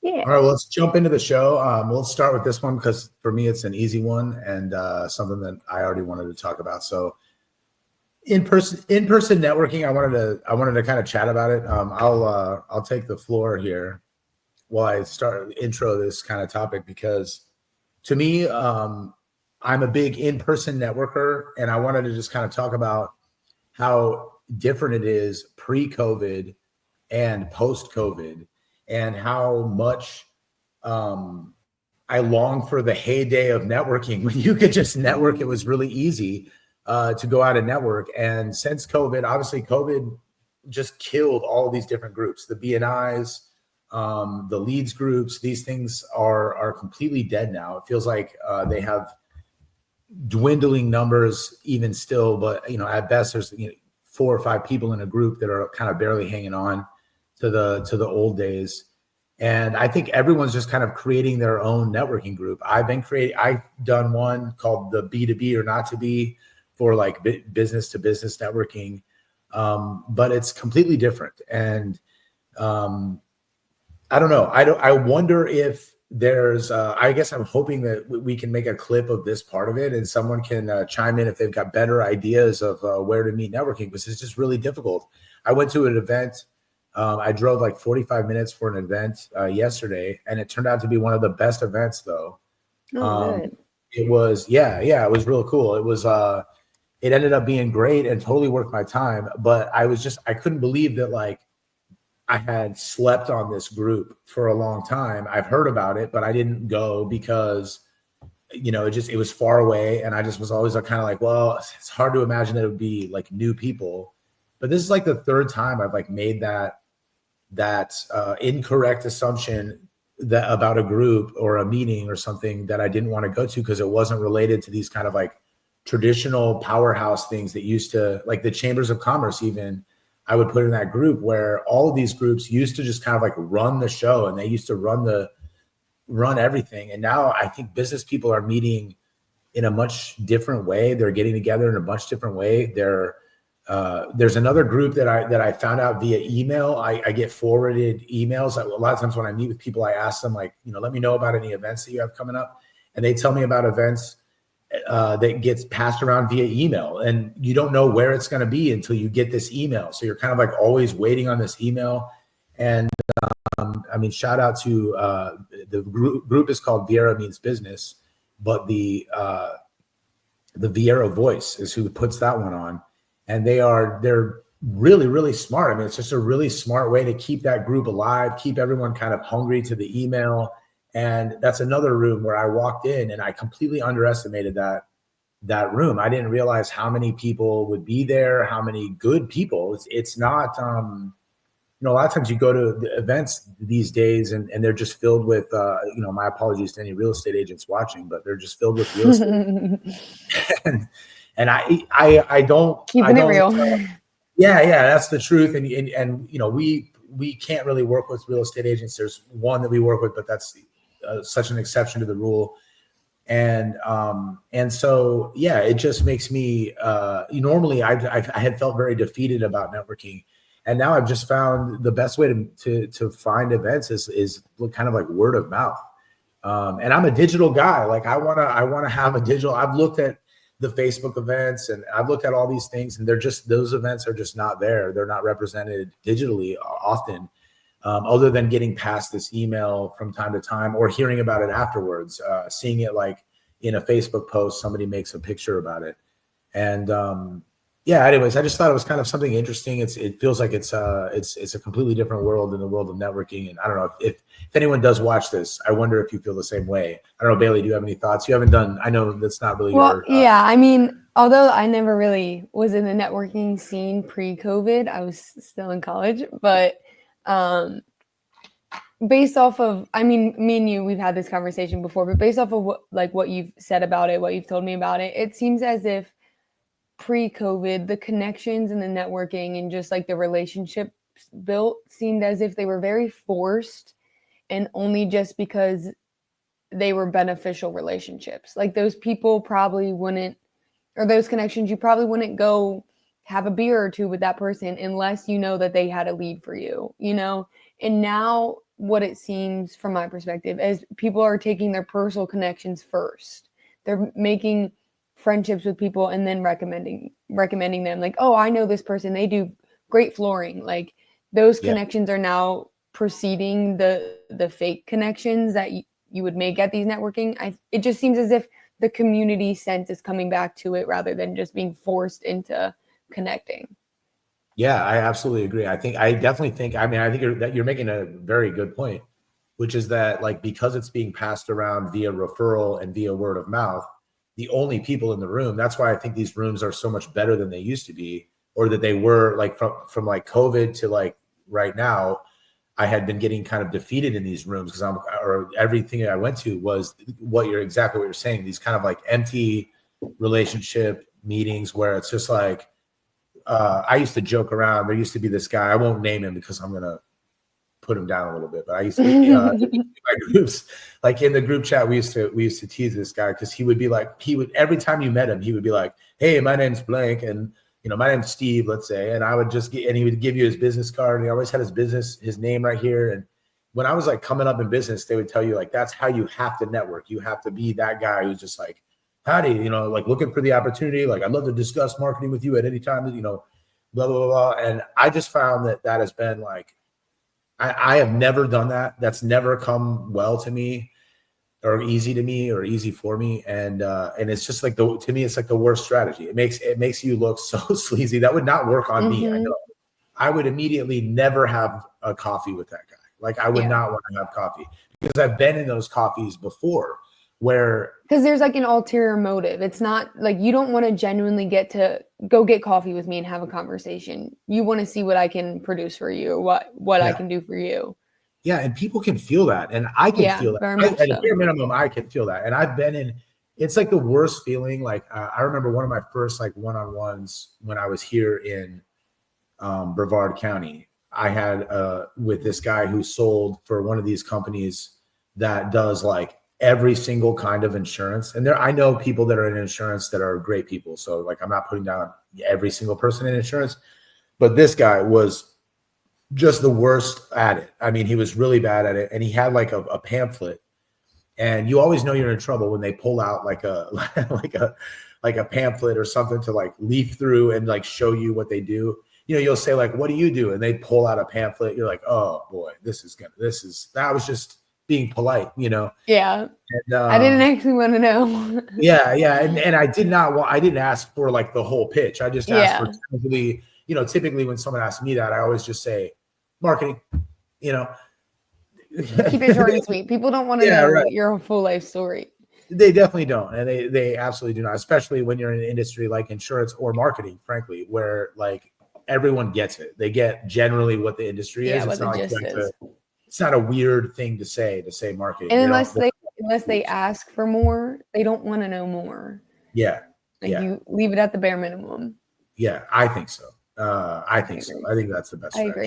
Yeah. All right, well, let's jump into the show. We'll start with this one because for me it's an easy one and something that I already wanted to talk about. So in-person networking, I wanted to kind of chat about it. I'll take the floor here while I start intro this kind of topic because to me, I'm a big in-person networker, and I wanted to just kind of talk about how different it is pre-COVID and post-COVID, and how much I long for the heyday of networking when you could just network. It was really easy to go out and network. And since COVID, obviously COVID just killed all of these different groups, the BNIs, the leads groups. These things are completely dead now. It feels like they have dwindling numbers even still, but at best there's 4 or 5 people in a group that are kind of barely hanging on to the old days. And I think everyone's just kind of creating their own networking group. I've done one called the B2B or not to be for like business to business networking. But it's completely different. And I don't know. I wonder if there's, I guess I'm hoping that we can make a clip of this part of it and someone can chime in if they've got better ideas of where to meet networking, because it's just really difficult. I went to an event. I drove like 45 minutes for an event yesterday, and it turned out to be one of the best events though. Good. It was, it was real cool. It was, it ended up being great and totally worth my time. But I couldn't believe that like I had slept on this group for a long time. I've heard about it, but I didn't go because, it was far away. And I just was always kind of like, well, it's hard to imagine that it would be like new people. But this is like the third time I've like made that incorrect assumption that about a group or a meeting or something that I didn't want to go to because it wasn't related to these kind of like traditional powerhouse things that used to, like the chambers of commerce even, I would put in that group where all of these groups used to just kind of like run the show, and they used to run everything. And now I think business people are meeting in a much different way. They're getting together in a much different way. There's another group that I found out via email. I get forwarded emails. A lot of times when I meet with people, I ask them like, let me know about any events that you have coming up. And they tell me about events that gets passed around via email, and you don't know where it's going to be until you get this email. So you're kind of like always waiting on this email. And shout out to the group is called Vieira Means Business, but the Vieira Voice is who puts that one on. And they're really, really smart. It's just a really smart way to keep that group alive, keep everyone kind of hungry to the email. And that's another room where I walked in and I completely underestimated that room. I didn't realize how many people would be there, how many good people. It's not, a lot of times you go to the events these days and they're just filled with, my apologies to any real estate agents watching, but they're just filled with real estate. and I don't keeping it real. Yeah, that's the truth. And we can't really work with real estate agents. There's one that we work with, but that's such an exception to the rule. And so, it just makes me, normally I had felt very defeated about networking. And now I've just found the best way to find events is kind of like word of mouth. And I'm a digital guy. Like I want to have a digital, I've looked at the Facebook events and I've looked at all these things, and those events are just not there. They're not represented digitally often. Other than getting past this email from time to time or hearing about it afterwards, seeing it like in a Facebook post, somebody makes a picture about it. And anyways, I just thought it was kind of something interesting. It feels like it's a completely different world in the world of networking. And I don't know if anyone does watch this, I wonder if you feel the same way. I don't know, Bailey, do you have any thoughts? You haven't done, I know that's not really your. Although I never really was in the networking scene pre-COVID, I was still in college, but based off of, me and you, we've had this conversation before, but based off of what you've said about it, what you've told me about it, it seems as if pre-COVID, the connections and the networking and just like the relationships built seemed as if they were very forced and only just because they were beneficial relationships. Like those people probably wouldn't, or those connections, you probably wouldn't go have a beer or two with that person unless you know that they had a lead for you, And now what it seems from my perspective, as people are taking their personal connections first. They're making friendships with people and then recommending them, like, oh, I know this person, they do great flooring. Like, those Yeah. connections are now preceding the fake connections that you would make at these networking. It just seems as if the community sense is coming back to it rather than just being forced into connecting. Yeah, I absolutely agree. I definitely think, I mean, I think you're making a very good point, which is that, like, because it's being passed around via referral and via word of mouth, the only people in the room, that's why I think these rooms are so much better than they used to be, or that they were, like, from like COVID to like right now. I had been getting kind of defeated in these rooms because or everything I went to was exactly what you're saying. These kind of like empty relationship meetings where it's just like, I used to joke around. There used to be this guy. I won't name him because I'm gonna put him down a little bit. But I used to in my groups, like in the group chat, we used to tease this guy because he would every time you met him, he would be like, "Hey, my name's blank," and my name's Steve, let's say, and I would just and he would give you his business card, and he always had his name right here. And when I was like coming up in business, they would tell you, like, that's how you have to network. You have to be that guy who's just like, howdy, like, looking for the opportunity. Like, I'd love to discuss marketing with you at any time, blah, blah, blah. And I just found that has been like, I have never done that. That's never come well to me or easy to me or easy for me. And it's just like, to me, it's like the worst strategy. It makes you look so sleazy. That would not work on me. I know. I would immediately never have a coffee with that guy. Like, I would not want to have coffee because I've been in those coffees before because there's like an ulterior motive. It's not like you don't want to genuinely go get coffee with me and have a conversation. You want to see what I can produce for you, what I can do for you. Yeah, and people can feel that, and I can feel that. At a bare minimum, I can feel that, and I've been in. It's like the worst feeling. Like, I remember one of my first like one-on-ones when I was here in Brevard County. I had with this guy who sold for one of these companies that does like every single kind of insurance. And I know people that are in insurance that are great people. So like, I'm not putting down every single person in insurance, but this guy was just the worst at it. I mean, he was really bad at it. And he had like a pamphlet, and you always know you're in trouble when they pull out like a pamphlet or something to like leaf through and like show you what they do. You'll say like, what do you do? And they pull out a pamphlet. You're like, oh boy, that was just being polite, Yeah. And, I didn't actually want to know. Yeah. And I didn't ask for like the whole pitch. I just asked for typically when someone asks me that, I always just say marketing, Keep it short and sweet. People don't want to know your full life story. They definitely don't. And they absolutely do not, especially when you're in an industry like insurance or marketing, frankly, where like everyone gets it. They get generally what the industry is. It's not it's not a weird thing to say marketing. And unless they ask for more, they don't want to know more. Yeah. You leave it at the bare minimum. Yeah, I think so. I think so. I think that's the best strategy. I agree.